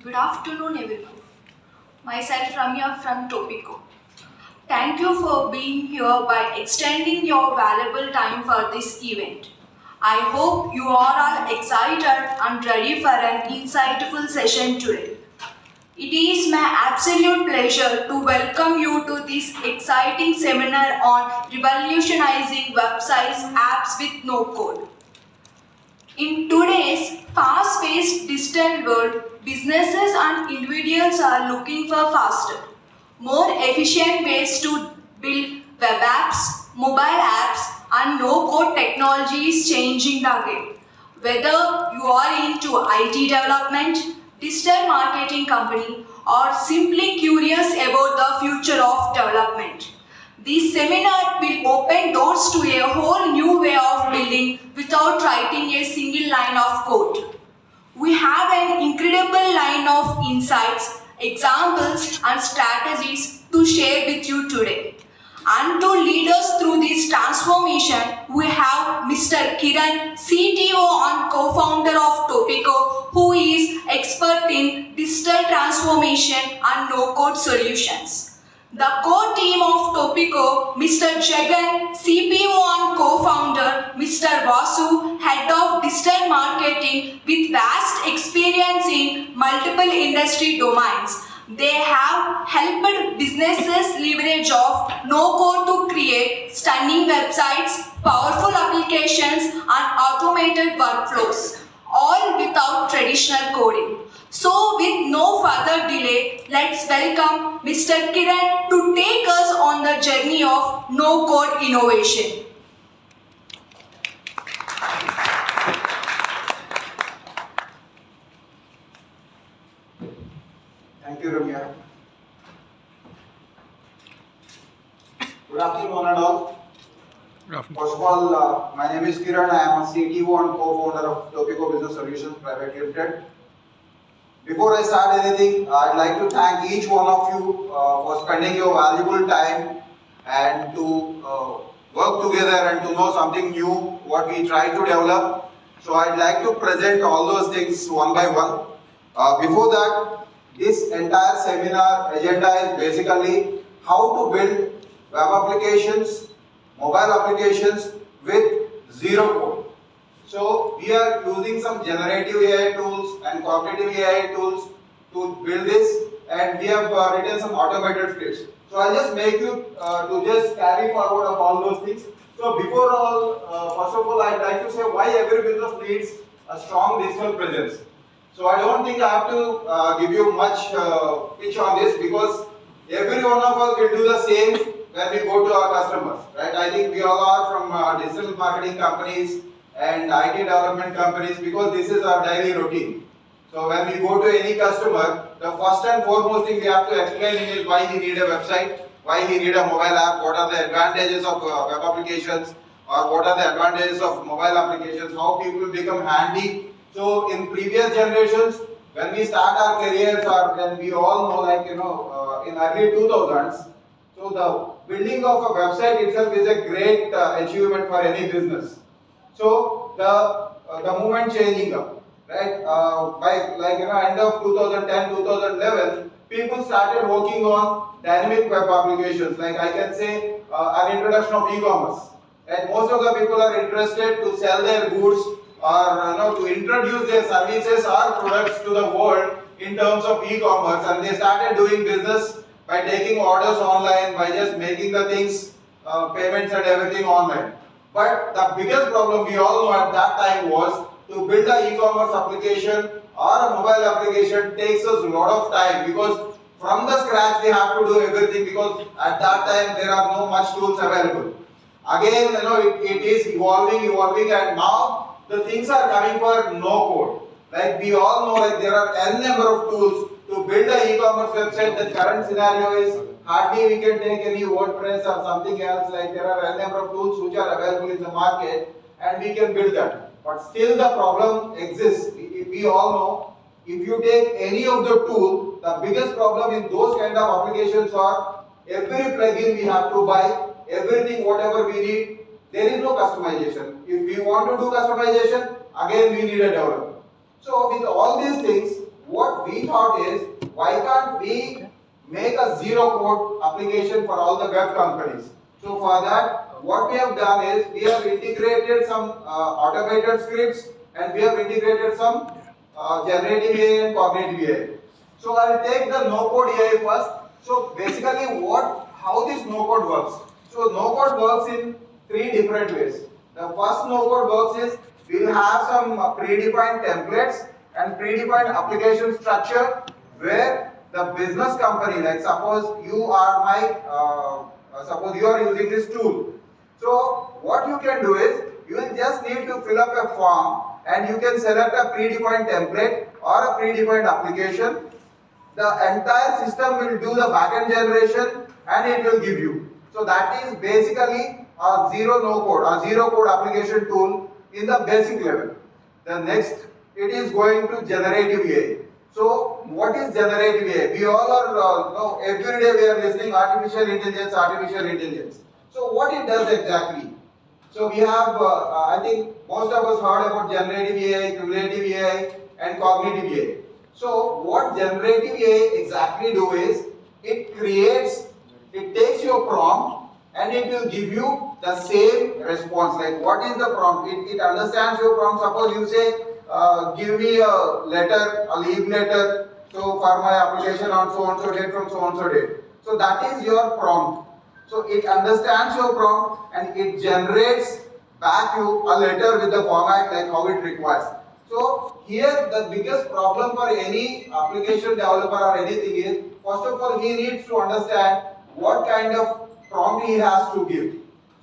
Good afternoon, everyone. Myself Ramya from Topiko. Thank you for being here by extending your valuable time for this event. I hope you are all excited and ready for an insightful session today. It is my absolute pleasure to welcome you to this exciting seminar on revolutionizing websites apps with no code. In today's fast-paced digital world, businesses and individuals are looking for faster, more efficient ways to build web apps, mobile apps, and no-code technology is changing the game. Whether you are into IT development, digital marketing company, or simply curious about the future of development, this seminar will open doors to a whole new way of building without writing a single line of code. We have an incredible line of insights, examples, and strategies to share with you today. And to lead us through this transformation, we have Mr. Kiran, CTO and co-founder of Topiko, who is expert in digital transformation and no-code solutions. The core team of Topiko, Mr. Jagan, CPO and co-founder, Mr. Vasu, head of digital marketing with vast experience in multiple industry domains. They have helped businesses leverage of no-code to create stunning websites, powerful applications, and automated workflows, all without traditional coding. So with no further delay, let's welcome Mr. Kiran to take us on the journey of no-code innovation. Thank you, Ramya. Good afternoon, one and all. Good afternoon. First of all, my name is Kiran. I am a CTO and co-founder of Topiko Business Solutions Private Limited. Before I start anything, I'd like to thank each one of you for spending your valuable time and to work together and to know something new, what we try to develop. So I'd like to present all those things one by one. Before that, this entire seminar agenda is basically how to build web applications, mobile applications with zero code. So we are using some generative AI tools and cognitive AI tools to build this, and we have written some automated scripts. So I'll just make you to just carry forward of all those things. So before all, first of all, I'd like to say why every business needs a strong digital presence. So I don't think I have to give you much pitch on this, because every one of us will do the same when we go to our customers, right? I think we all are from digital marketing companies and IT development companies, because this is our daily routine. So when we go to any customer, the first and foremost thing we have to explain is why he need a website, why he need a mobile app, what are the advantages of web applications, or what are the advantages of mobile applications, how people become handy. So in previous generations, when we start our careers, or when we all know, like in early 2000s, so the building of a website itself is a great achievement for any business. So the movement changing up, right? By end of 2010, 2011, people started working on dynamic web applications. Like I can say, an introduction of e-commerce. And most of the people are interested to sell their goods, or to introduce their services or products to the world in terms of e-commerce, and they started doing business by taking orders online, by just making the things, payments and everything online. But the biggest problem we all know at that time was to build an e-commerce application or a mobile application takes us a lot of time, because from the scratch we have to do everything, because at that time there are no much tools available. Again, it is evolving, and now the things are coming for no code. Like we all know, like there are n number of tools to build an e-commerce website. The current scenario is hardly we can take any WordPress or something else. Like there are n number of tools which are available in the market, and we can build that. But still the problem exists. We all know, if you take any of the tool, the biggest problem in those kind of applications are every plugin we have to buy, everything whatever we need, there is no customization. If we want to do customization, again we need a developer. So with all these things, what what we thought is, why can't we make a zero code application for all the web companies? So for that, what we have done is, we have integrated some automated scripts, and we have integrated some generative AI and cognitive AI. So I will take the no code AI first. So basically, how this no code works. So no code works in three different ways. The first no code works is, we will have some predefined templates and predefined application structure where the business company, like suppose you are suppose you are using this tool. So what you can do is, you will just need to fill up a form, and you can select a predefined template or a predefined application. The entire system will do the backend generation, and it will give you. So that is basically a zero code application tool in the basic level. The next, it is going to generative AI. So what is generative AI? We all are, every day we are listening artificial intelligence, artificial intelligence. So what it does exactly? So we have, I think most of us heard about generative AI, cumulative AI, and cognitive AI. So what generative AI exactly do is, it takes your prompt, and it will give you the same response. Like, what is the prompt? It understands your prompt. Suppose you say, give me a letter, a leave letter, so for my application on so and so date from so and so date. So that is your prompt. So it understands your prompt, and it generates back you a letter with the format like how it requires. So here the biggest problem for any application developer or anything is, first of all, he needs to understand what kind of prompt he has to give.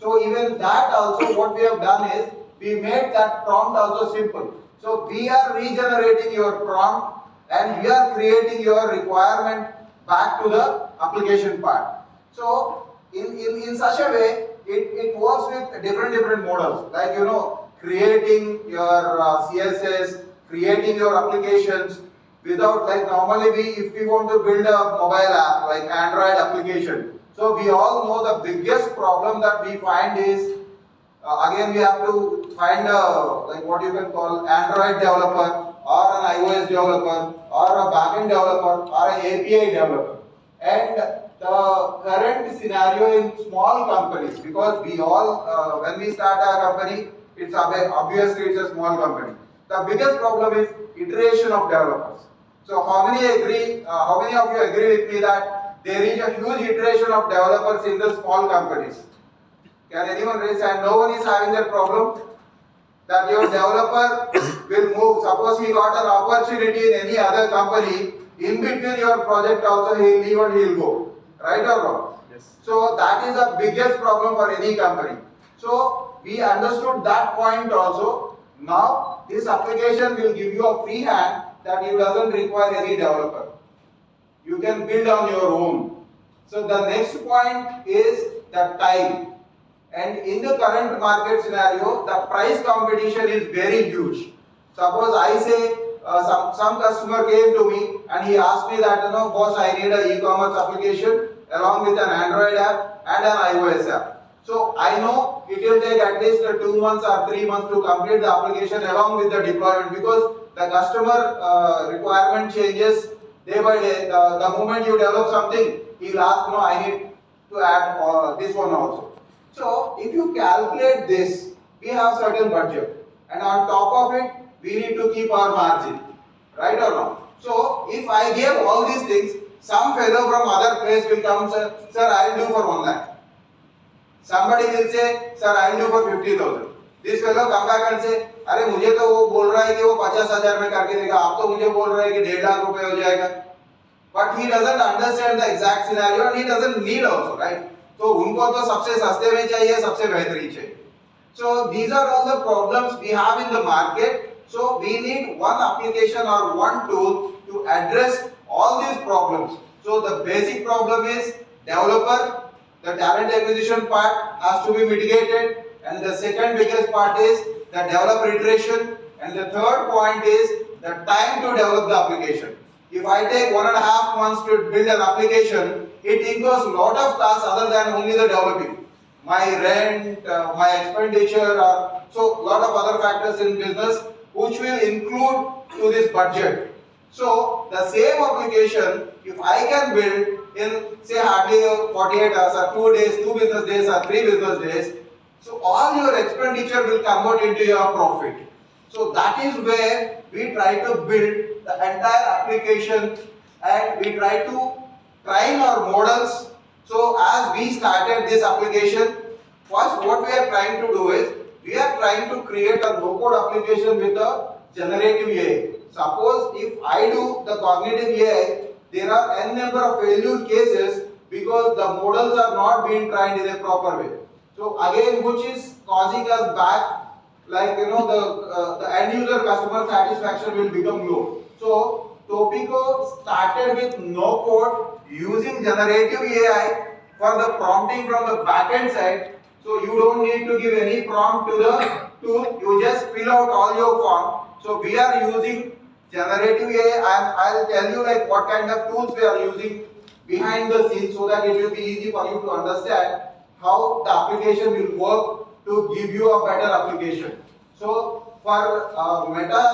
So even that also, what we have done is, we made that prompt also simple. So we are regenerating your prompt, and we are creating your requirement back to the application part. So in such a way, it works with different models, like creating your CSS, creating your applications without, like normally if we want to build a mobile app like Android application. So we all know the biggest problem that we find is, again we have to find a, like what you can call Android developer or an iOS developer or a backend developer or an API developer. And the current scenario in small companies, because we all, when we start our company, obviously it's a small company. The biggest problem is iteration of developers. So how many of you agree with me that there is a huge iteration of developers in the small companies? Can anyone raise hand? No one is having that problem? That your developer will move. Suppose he got an opportunity in any other company, in between your project also he will leave and he will go. Right or wrong? Yes. So that is the biggest problem for any company. So we understood that point also. Now this application will give you a free hand that it doesn't require any developer. You can build on your own. So the next point is the time. And in the current market scenario, the price competition is very huge. Suppose I say some customer came to me and he asked me that, boss, I need an e-commerce application along with an Android app and an iOS app. So I know it will take at least 2 months or 3 months to complete the application along with the deployment, because the customer requirement changes day by day. The moment you develop something, he will ask, no, I need to add this one also. So if you calculate this, we have certain budget, and on top of it, we need to keep our margin, right or not? So if I give all these things, some fellow from other place will come, sir, I will do for 1 lakh. Somebody will say, sir, I will do for 50,000. This fellow come back and say, अरे मुझे तो वो बोल रहा है कि वो 50,000 में करके देगा, आप तो मुझे बोल रहे हैं कि 1.5 lakh रुपए हो जाएगा. But he doesn't understand the exact scenario, and he doesn't need also, right? तो उनको तो सबसे सस्ते में चाहिए, सबसे बेहतरीन चाहिए. So these are all the problems we have in the market. So we need one application or one tool to address all these problems. So the basic problem is developer, the talent acquisition part has to be mitigated, and the second biggest part is the developer iteration, and the third point is the time to develop the application. If I take 1.5 months to build an application, it includes a lot of tasks other than only the developing. My rent, my expenditure, so a lot of other factors in business which will include to this budget. So the same application, if I can build in say hardly 48 hours or 2 days, 2 business days or 3 business days, so all your expenditure will convert into your profit. So that is where we try to build the entire application and we try to train our models. So as we started this application, first what we are trying to do is we are trying to create a no-code application with a generative AI. Suppose if I do the cognitive AI, there are n number of failure cases because the models are not being trained in a proper way. So again, which is causing us back, like the end user customer satisfaction will become low. So Topiko started with no code using generative AI for the prompting from the backend side. So you don't need to give any prompt to the tool. You just fill out all your form. So we are using generative AI, and I'll tell you like what kind of tools we are using behind the scenes so that it will be easy for you to understand how the application will work to give you a better application. So for meta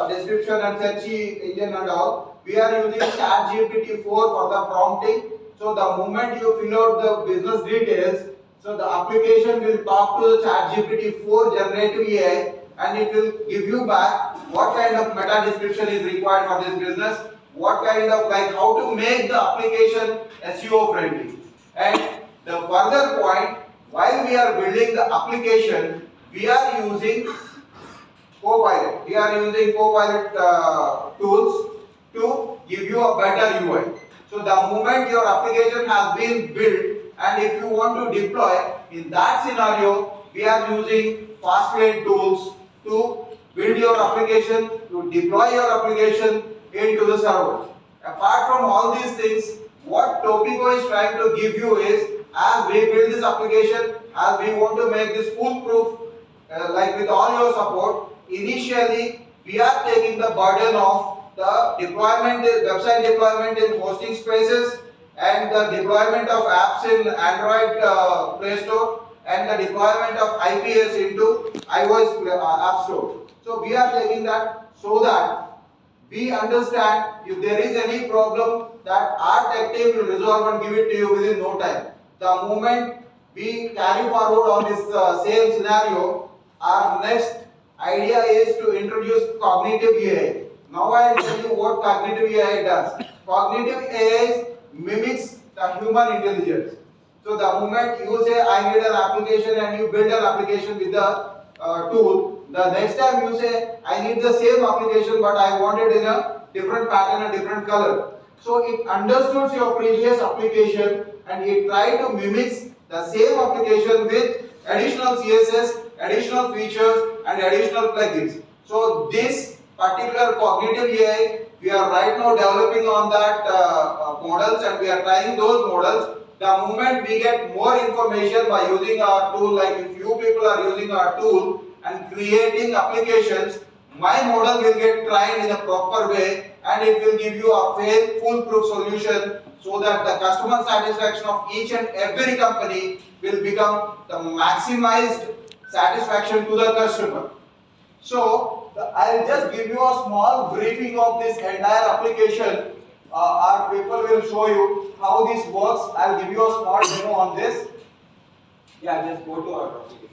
description and search engine and all, we are using ChatGPT 4 for the prompting. So the moment you fill out the business details, so the application will talk to the ChatGPT 4 generative AI and it will give you back what kind of meta description is required for this business, what kind of like how to make the application SEO friendly. And the further point, while we are building the application, we are using Copilot. We are using Copilot tools to give you a better UI. So the moment your application has been built and if you want to deploy, in that scenario, we are using Fastlane tools to build your application, to deploy your application into the server. Apart from all these things, what Topiko is trying to give you is, as we build this application, as we want to make this foolproof, like with all your support, initially we are taking the burden of the deployment, website deployment in hosting spaces and the deployment of apps in Android Play Store and the deployment of IPS into iOS App Store. So we are taking that so that we understand if there is any problem that our tech team will resolve and give it to you within no time. The moment we carry forward on this same scenario, our next idea is to introduce cognitive AI. Now I will tell you what cognitive AI does. Cognitive AI mimics the human intelligence. So the moment you say I need an application and you build an application with the tool, the next time you say I need the same application but I want it in a different pattern, a different color. So it understood your previous application and it tried to mimic the same application with additional CSS, additional features and additional plugins. So this particular cognitive AI, we are right now developing on that models and we are trying those models. The moment we get more information by using our tool, like if you people are using our tool and creating applications, my model will get trained in a proper way and it will give you a foolproof solution so that the customer satisfaction of each and every company will become the maximized satisfaction to the customer. So I'll just give you a small briefing of this entire application. Our people will show you how this works. I'll give you a small demo on this. Yeah, just go to our application.